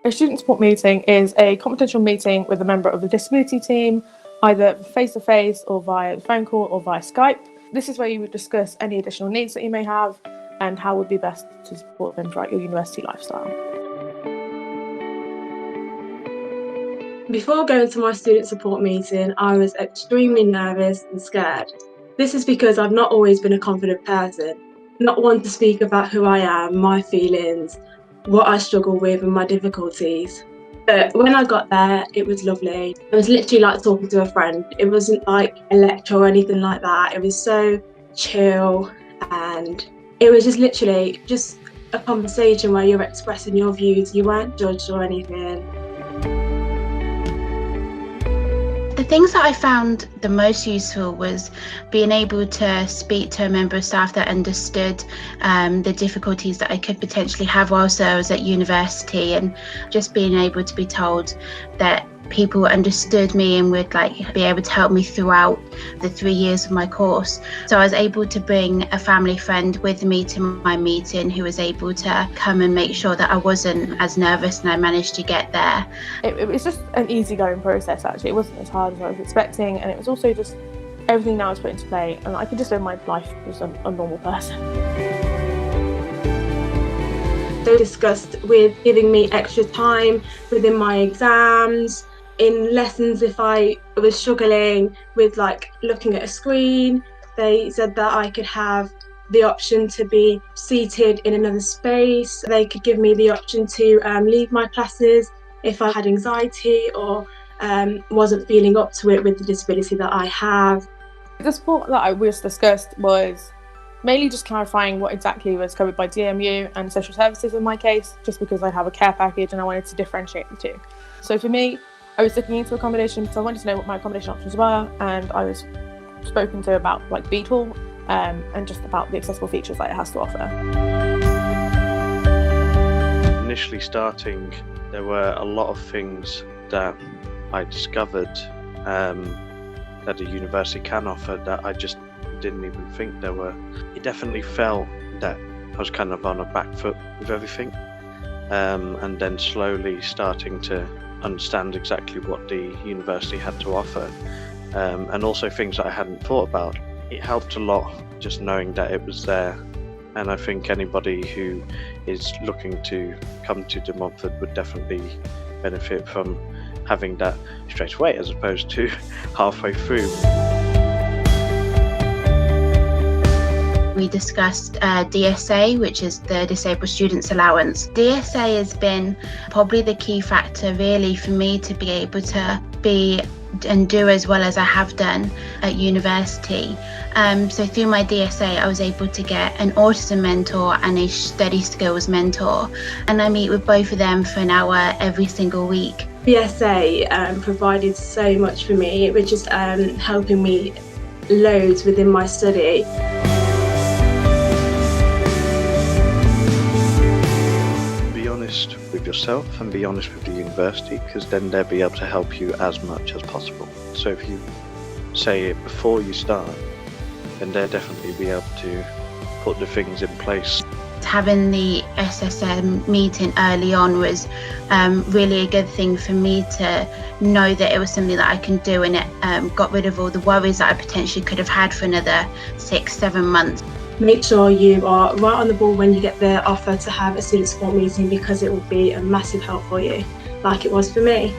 A student support meeting is a confidential meeting with a member of the disability team, either face-to-face or via phone call or via Skype. This is where you would discuss any additional needs that you may have and how would be best to support them throughout your university lifestyle. Before going to my student support meeting, I was extremely nervous and scared. This is because I've not always been a confident person, not one to speak about who I am, my feelings, what I struggle with and my difficulties. But when I got there, it was lovely. It was literally like talking to a friend. It wasn't like a lecture or anything like that. It was so chill and it was just literally just a conversation where you're expressing your views. You weren't judged or anything. The things that I found the most useful was being able to speak to a member of staff that understood the difficulties that I could potentially have whilst I was at university, and just being able to be told that people understood me and would be able to help me throughout the 3 years of my course. So I was able to bring a family friend with me to my meeting who was able to come and make sure that I wasn't as nervous, and I managed to get there. It was just an easygoing process actually. It wasn't as hard as I was expecting, and it was also just everything now was put into play and I could just live my life as a normal person. They discussed with giving me extra time within my exams, in lessons if I was struggling with looking at a screen. They said that I could have the option to be seated in another space. They could give me the option to leave my classes if I had anxiety or wasn't feeling up to it with the disability that I have. The support that was discussed was mainly just clarifying what exactly was covered by DMU and social services in my case, just because I have a care package and I wanted to differentiate the two. So for me, I was looking into accommodation, so I wanted to know what my accommodation options were, and I was spoken to about Beetle and just about the accessible features that it has to offer. Initially starting, there were a lot of things that I discovered that a university can offer that I just didn't even think there were. It definitely felt that I was kind of on a back foot with everything, and then slowly starting to understand exactly what the university had to offer, and also things that I hadn't thought about. It helped a lot just knowing that it was there, and I think anybody who is looking to come to De Montfort would definitely benefit from having that straight away as opposed to halfway through. We discussed DSA, which is the Disabled Students Allowance. DSA has been probably the key factor really for me to be able to be and do as well as I have done at university. So through my DSA, I was able to get an autism mentor and a study skills mentor, and I meet with both of them for an hour every single week. DSA provided so much for me. It was just helping me loads within my study. With yourself and be honest with the university, because then they'll be able to help you as much as possible. So if you say it before you start, then they'll definitely be able to put the things in place. Having the SSM meeting early on was really a good thing for me to know that it was something that I can do, and it got rid of all the worries that I potentially could have had for another 6-7 months. Make sure you are right on the ball when you get the offer to have a student support meeting, because it will be a massive help for you, like it was for me.